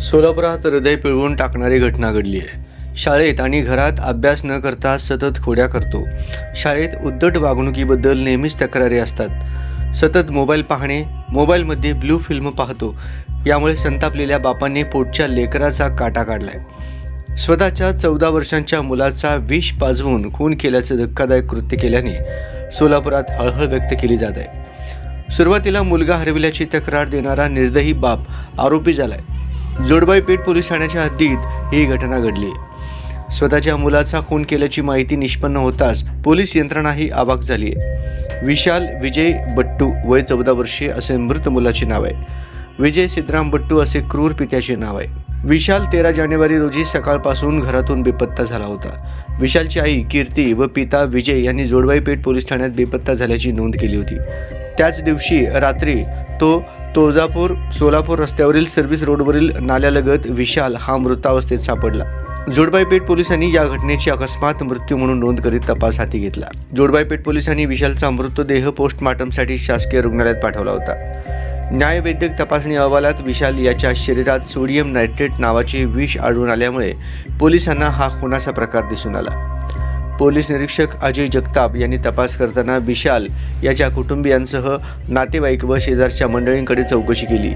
सोलापुरात हृदय पिळवून टाकणारी घटना घडली आहे. शाळेत आणि घरात अभ्यास न करता सतत खोड्या करतो. शाळेत उद्धट वागणुकीबद्दल नेहमीच तक्रारी असतात. सतत मोबाईल पाहणे, मोबाईलमध्ये ब्लू फिल्म पाहतो. यामुळे संतापलेल्या बापांनी पोटच्या लेकराचा काटा काढलाय. स्वतःच्या 14 वर्षांच्या मुलाचा विष पाजवून खून केल्याचं धक्कादायक कृत्य केल्याने सोलापुरात हळहळ व्यक्त केली जात आहे. सुरुवातीला मुलगा हरविल्याची तक्रार देणारा निर्दयी बाप आरोपी झालाय. जोडबाई पेठ पोलीस ठाण्याच्या हद्दीत ही घटना घडली. स्वतःच्या मुलाचा खून केल्याची माहिती निष्पन्न होताच पोलीस यंत्रणाही अवाक झाली आहे. विशाल विजय बट्टू वय 14 वर्षे असे मृत मुलाचे नाव आहे. विजय सिद्धराम बट्टू असे क्रूर पित्याचे नाव आहे. विशाल 13 जानेवारी रोजी सकाळपासून घरातून बेपत्ता झाला होता. विशालची आई कीर्ती व पिता विजय यांनी जोडबाई पेठ पोलीस ठाण्यात बेपत्ता झाल्याची नोंद केली होती. त्याच दिवशी रात्री तो तुळजापूर सोलापूर रस्त्यावरील सर्व्हिस रोडवरील नाल्यालगत विशाल हा मृतावस्थेत सापडला. जोडबाई पेठ पोलिसांनी या घटनेची अकस्मात मृत्यू म्हणून नोंद करीत तपास हाती घेतला. जोडबाई पेठ पोलिसांनी विशालचा मृतदेह पोस्टमार्टमसाठी शासकीय रुग्णालयात पाठवला होता. न्यायवैद्यक तपासणी अहवालात विशाल याच्या शरीरात सोडियम नायट्रेट नावाचे विष आढळून आल्यामुळे पोलिसांना हा खुनाचा प्रकार दिसून आला. पोलीस निरीक्षक अजय जगताप यांनी तपास करताना विशाल याच्या कुटुंबियांसह नातेवाईक व शेजारच्या मंडळींकडे चौकशी केली.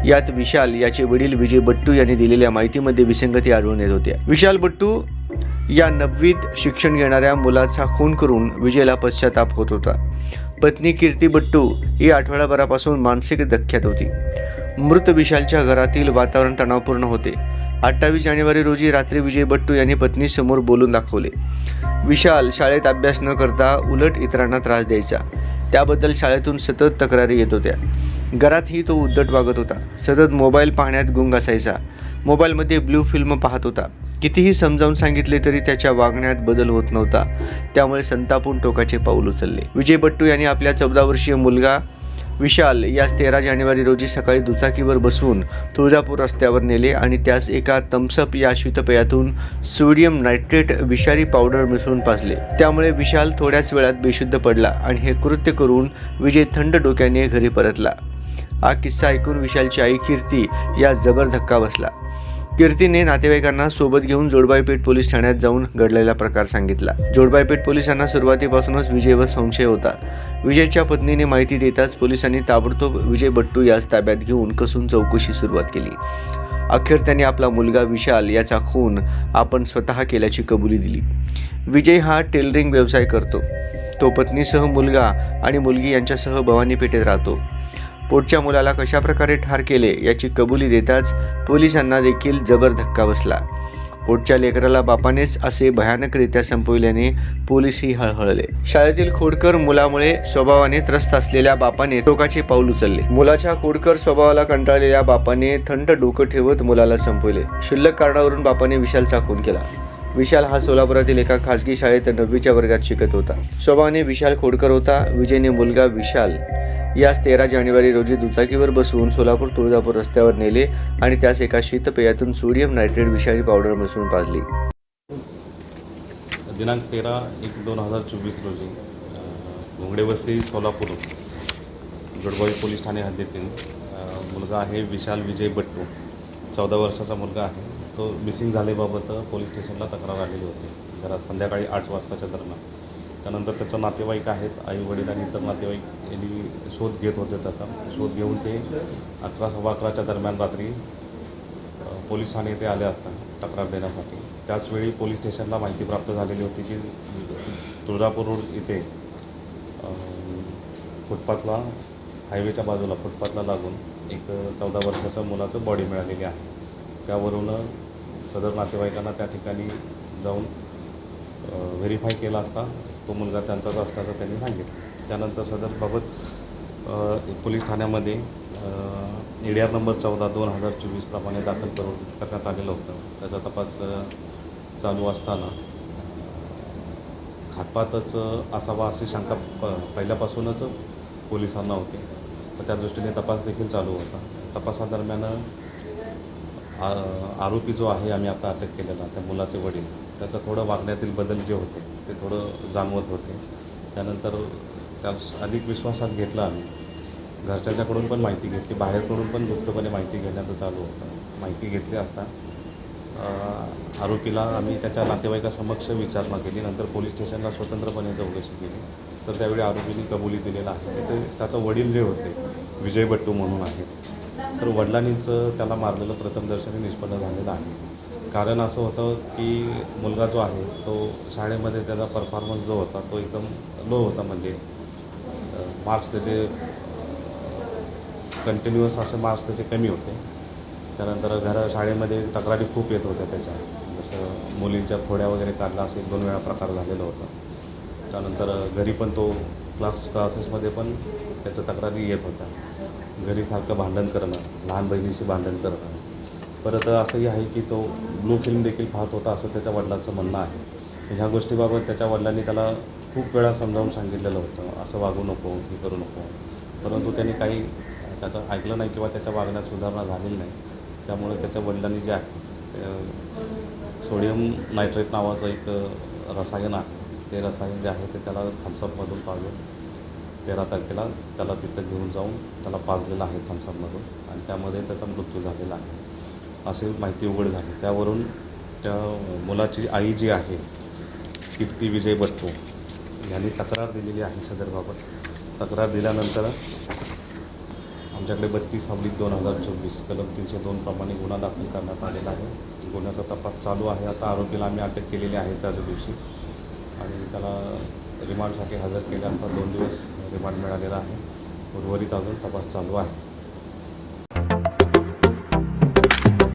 यात विशाल याचे वडील विजय बट्टू यांनी दिलेल्या माहितीमध्ये विसंगती आढळून येत होत्या. विशाल बट्टू या 9वीत शिक्षण घेणाऱ्या मुलाचा खून करून विजयला पश्चाताप होत होता. पत्नी कीर्ती बट्टू ही आठवडाभरापासून मानसिक धक्क्यात होती. मृत विशालच्या घरातील वातावरण तणावपूर्ण होते. 28 जानेवारी रोजी रात्री विजय बट्टू यांनी पत्नीसमोर बोलून दाखवले. विशाल शाळेत अभ्यास न करता उलट इतरांना त्रास द्यायचा. त्याबद्दल शाळेतून सतत तक्रारी येत होत्या. घरातही तो उद्धट वागत होता. सतत मोबाईल पाहण्यात गुंग असायचा. मोबाईलमध्ये ब्लू फिल्म पाहत होता. कितीही समजावून सांगितले तरी त्याच्या वागण्यात बदल होत नव्हता. त्यामुळे संतापून टोकाचे पाऊल उचलले. विजय बट्टू यांनी आपल्या 14 वर्षीय मुलगा विशाल यास 13 जानेवारी रोजी सकाळी दुचाकीवर बसवून तुळजापूर रस्त्यावर नेले आणि त्यास एका थम्सअप या शीतपेयातून सोडियम नायट्रेट विषारी पावडर मिसळून पाजले. त्यामुळे विशाल थोड्याच वेळात बेशुद्ध पडला आणि हे कृत्य करून विजय थंड डोक्याने घरी परतला. हा किस्सा ऐकून विशालची आई कीर्ती यास जबर धक्का बसला. कीर्तीने नातेवाईकांना सोबत घेऊन जोडबाई पेठ पोलीस ठाण्यात जाऊन घडलेला प्रकार सांगितला. जोडबाई पेठ पोलिसांना सुरुवातीपासूनच विजयवर संशय होता. विजयच्या पत्नीने माहिती देताच पोलिसांनी ताबडतोब विजय बट्टू यास ताब्यात घेऊन कसून चौकशी सुरुवात केली. अखेर त्यांनी आपला मुलगा विशाल याचा खून आपण स्वतः केल्याची कबुली दिली. विजय हा टेलरिंग व्यवसाय करतो. तो पत्नीसह मुलगा आणि मुलगी यांच्यासह भवानी पेठेत राहतो. पोटच्या मुलाला कशाप्रकारे ठार केले याची कबुली देताच पोलिसांना देखील जबर धक्का बसला. पोटच्या लेकराला बापानेच असे भयानकरित्या संपविल्याने पोलीसही हळहळले. शाळेतील खोडकर मुलामुळे स्वभावाने त्रस्त असलेल्या बापाने टोकाचे पाऊल उचलले. मुलाच्या खोडकर स्वभावाला कंटाळलेल्या बापाने थंड डोकं ठेवत मुलाला संपविले. क्षुल्लक कारणावरून बापाने विशालचा खून केला. विशाल हा सोलापुरातील एका खासगी शाळेत 9वीच्या वर्गात शिकत होता. स्वभावाने विशाल खोडकर होता. विजयने मुलगा विशाल यास 13 जानेवारी रोजी दुचाकीवर बसवून सोलापूर तुळजापूर रस्त्यावर नेले आणि त्यास एका शीतपेयातून सोडियम नायट्रेट विषारी पावडर मिसळून पाजली. दिनांक 13/1/2024 रोजी घोंगडे वस्ती सोलापूर जोडबाई पोलीस ठाणे हद्दीतील मुलगा आहे विशाल विजय बट्टू, 14 वर्षाचा मुलगा आहे. तो मिसिंग झाल्याबाबत पोलीस स्टेशनला तक्रार आलेली होती जरा संध्याकाळी 8 वाजताच्या दरम्यान. त्यानंतर त्याचं नातेवाईक आहेत, आई वडील आणि इतर नातेवाईक यांनी शोध घेत होते. त्याचा शोध घेऊन ते 11:15 दरम्यान रात्री पोलीस ठाणे येथे आले असतात तक्रार देण्यासाठी. त्याचवेळी पोलीस स्टेशनला माहिती प्राप्त झालेली होती की तुळजापूर रोड इथे फुटपाथला हायवेच्या बाजूला फुटपाथला लागून एक 14 वर्षाचं मुलाचं बॉडी मिळालेली आहे. त्यावरून सदर नातेवाईकांना त्या ठिकाणी जाऊन व्हेरीफाय केला असता तो मुलगा त्यांचाच असल्याचं त्यांनी सांगितलं. त्यानंतर सदरबाबत पोलीस ठाण्यामध्ये EDR नंबर 14/2024 प्रमाणे दाखल करण्यात आलेलं होतं. त्याचा तपास चालू असताना घातपातच असावा अशी शंका पहिल्यापासूनच पोलिसांना होती. तर त्या दृष्टीने तपास देखील चालू होता. तपासादरम्यान आरोपी जो आहे आम्ही आता अटक केलेला त्या मुलाचे वडील, त्याचं थोडं वागण्यातील बदल जे होते ते थोडं जाणवत होते. त्यानंतर त्यास अधिक विश्वासात घेतला आम्ही. घरच्यांच्याकडून पण माहिती घेतली, बाहेरकडून पण गुप्तपणे माहिती घेण्याचं चालू होतं. माहिती घेतली असता आरोपीला आम्ही त्याच्या नातेवाईकासमक्ष विचारणा केली. नंतर पोलीस स्टेशनला स्वतंत्रपणे चौकशी केली. तर त्यावेळी आरोपीने कबुली दिलेला आहे. ते त्याचा वडील जे होते विजय बट्टू म्हणून आहेत, तर वडिलांनीच त्याला मारलेलं प्रथमदर्शनी निष्पन्न झालेलं आहे. कारण असं होतं की मुलगा जो आहे तो शाळेमध्ये त्याचा परफॉर्मन्स जो होता तो एकदम लो होता. म्हणजे मार्क्स त्याचे कंटिन्युअस असे मार्क्स त्याचे कमी होते. त्यानंतर शाळेमध्ये तक्रारी खूप येत होत्या त्याच्या, जसं मुलींच्या खोड्या वगैरे काढला असे 1-2 वेळा प्रकार झालेला होता. त्यानंतर घरी पण तो क्लासेसमध्ये पण त्याच्या तक्रारी येत होत्या. घरी सारखं भांडण करणं, लहान बहिणीशी भांडण करणं. परत असंही आहे की तो ब्लू फिल्म देखील पाहत होता असं त्याच्या वडिलांचं म्हणणं आहे. ह्या गोष्टीबाबत त्याच्या वडिलांनी त्याला खूप वेळा समजावून सांगितलेलं होतं, असं वागू नको, हे करू नको. परंतु त्यांनी काही त्याचं ऐकलं नाही किंवा त्याच्या वागण्यात सुधारणा झालेली नाही. त्यामुळे त्याच्या वडिलांनी जे आहे सोडियम नायट्रेट नावाचं एक रसायन आहे. ते रसायन जे आहे ते त्याला थम्सअपमधून पाजून 13 तारखेला त्याला तिथं घेऊन जाऊन त्याला पाजलेलं आहे थम्सअपमधून आणि त्यामध्ये त्याचा मृत्यू झालेला आहे अशी माहिती उघड झाली. त्यावरून त्या मुलाची आई जी आहे कीर्ती विजय बट्टू यांनी तक्रार दिलेली आहे सदरबाबत. तक्रार दिल्यानंतर आमच्याकडे 32/2024 कलम 302 प्रमाणे गुन्हा दाखल करण्यात आलेला आहे. गुन्ह्याचा तपास चालू आहे. आता आरोपीला आम्ही अटक केलेली आहे त्याच दिवशी आणि त्याला रिमांडसाठी हजर केले असता 2 दिवस रिमांड मिळालेला आहे. उर्वरित अजून तपास चालू आहे.